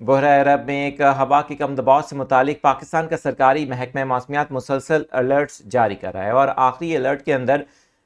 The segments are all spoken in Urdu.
بحرہ عرب میں ایک ہوا کے کم دباؤ سے متعلق پاکستان کا سرکاری محکمہ موسمیات مسلسل الرٹس جاری کر رہا ہے، اور آخری الرٹ کے اندر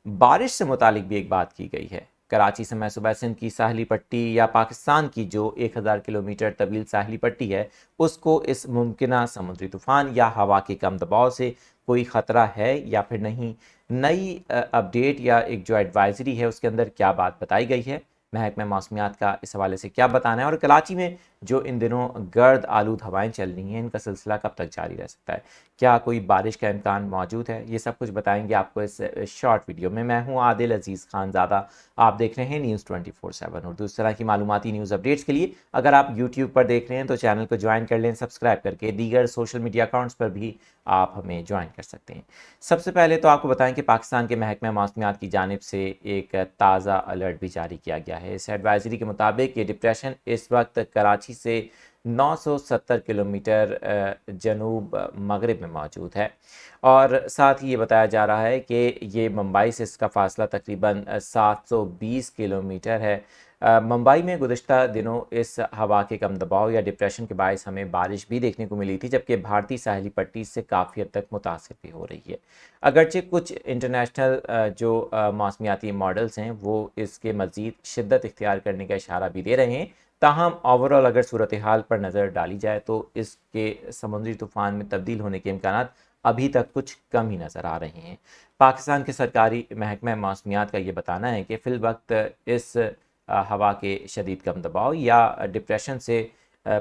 بارش سے متعلق بھی ایک بات کی گئی ہے۔ کراچی سے صوبہ سندھ کی ساحلی پٹی یا پاکستان کی جو 1000 کلومیٹر طویل ساحلی پٹی ہے، اس کو اس ممکنہ سمندری طوفان یا ہوا کے کم دباؤ سے کوئی خطرہ ہے یا پھر نہیں۔ نئی اپڈیٹ یا ایک جو ایڈوائزری ہے اس کے اندر کیا بات بتائی گئی ہے، محکمہ موسمیات کا اس حوالے سے کیا بتانا ہے، اور کراچی میں جو ان دنوں گرد آلود ہوائیں چل رہی ہیں ان کا سلسلہ کب تک جاری رہ سکتا ہے، کیا کوئی بارش کا امکان موجود ہے، یہ سب کچھ بتائیں گے آپ کو اس شارٹ ویڈیو میں۔ میں ہوں عادل عزیز خان زادہ، آپ دیکھ رہے ہیں نیوز 24/7، اور دوسری طرح کی معلوماتی نیوز اپڈیٹس کے لیے اگر آپ یوٹیوب پر دیکھ رہے ہیں تو چینل کو جوائن کر لیں سبسکرائب کر کے، دیگر سوشل میڈیا اکاؤنٹس پر بھی آپ ہمیں جوائن کر سکتے ہیں۔ سب سے پہلے تو آپ کو بتائیں کہ پاکستان کے محکمہ موسمیات کی جانب سے ایک تازہ الرٹ بھی جاری کیا گیا ہے۔ اس ایڈوائزری کے مطابق یہ ڈپریشن اس وقت کراچی سے 970 کلومیٹر جنوب مغرب میں موجود ہے، اور ساتھ ہی یہ بتایا جا رہا ہے کہ یہ ممبئی سے اس کا فاصلہ تقریباً 720 کلومیٹر ہے۔ ممبئی میں گزشتہ دنوں اس ہوا کے کم دباؤ یا ڈپریشن کے باعث ہمیں بارش بھی دیکھنے کو ملی تھی، جبکہ بھارتی ساحلی پٹی اس سے کافی حد تک متاثر بھی ہو رہی ہے۔ اگرچہ کچھ انٹرنیشنل جو موسمیاتی ماڈلز ہیں وہ اس کے مزید شدت اختیار کرنے کا اشارہ بھی دے رہے ہیں، تاہم اوورال اگر صورتحال پر نظر ڈالی جائے تو اس کے سمندری طوفان میں تبدیل ہونے کے امکانات ابھی تک کچھ کم ہی نظر آ رہے ہیں۔ پاکستان کے سرکاری محکمہ موسمیات کا یہ بتانا ہے کہ فی الوقت اس ہوا کے شدید کم دباؤ یا ڈپریشن سے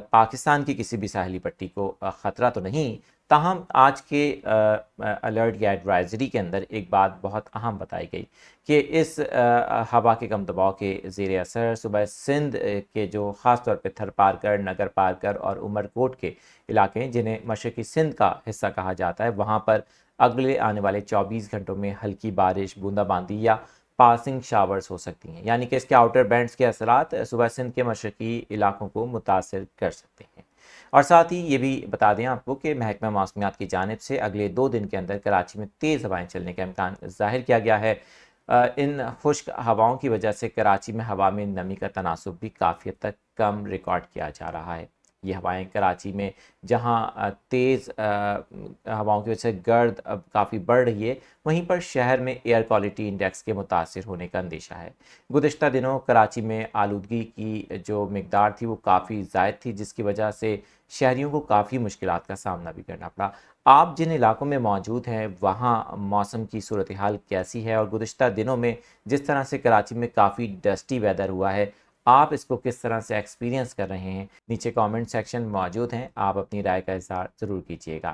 پاکستان کی کسی بھی ساحلی پٹی کو خطرہ تو نہیں، تاہم آج کے الرٹ یا ایڈوائزری کے اندر ایک بات بہت اہم بتائی گئی کہ اس ہوا کے کم دباؤ کے زیر اثر صوبہ سندھ کے جو خاص طور پہ تھر پارکر، نگر پارکر اور عمر کوٹ کے علاقے ہیں جنہیں مشرقی سندھ کا حصہ کہا جاتا ہے، وہاں پر اگلے آنے والے 24 گھنٹوں میں ہلکی بارش، بوندا باندی یا پاسنگ شاورز ہو سکتی ہیں، یعنی کہ اس کے آؤٹر بینڈز کے اثرات صوبہ سندھ کے مشرقی علاقوں کو متاثر کر سکتے ہیں۔ اور ساتھ ہی یہ بھی بتا دیں آپ کو کہ محکمہ موسمیات کی جانب سے اگلے 2 دن کے اندر کراچی میں تیز ہوائیں چلنے کا امکان ظاہر کیا گیا ہے۔ ان خشک ہواؤں کی وجہ سے کراچی میں ہوا میں نمی کا تناسب بھی کافی حد تک کم ریکارڈ کیا جا رہا ہے۔ یہ ہوائیں کراچی میں جہاں تیز ہواؤں کی وجہ سے گرد اب کافی بڑھ رہی ہے، وہیں پر شہر میں ایئر کوالٹی انڈیکس کے متاثر ہونے کا اندیشہ ہے۔ گزشتہ دنوں کراچی میں آلودگی کی جو مقدار تھی وہ کافی زائد تھی، جس کی وجہ سے شہریوں کو کافی مشکلات کا سامنا بھی کرنا پڑا۔ آپ جن علاقوں میں موجود ہیں وہاں موسم کی صورتحال کیسی ہے، اور گزشتہ دنوں میں جس طرح سے کراچی میں کافی ڈسٹی ویدر ہوا ہے، آپ اس کو کس طرح سے ایکسپیرینس کر رہے ہیں؟ نیچے کامنٹ سیکشن موجود ہیں، آپ اپنی رائے کا اظہار ضرور کیجیے گا۔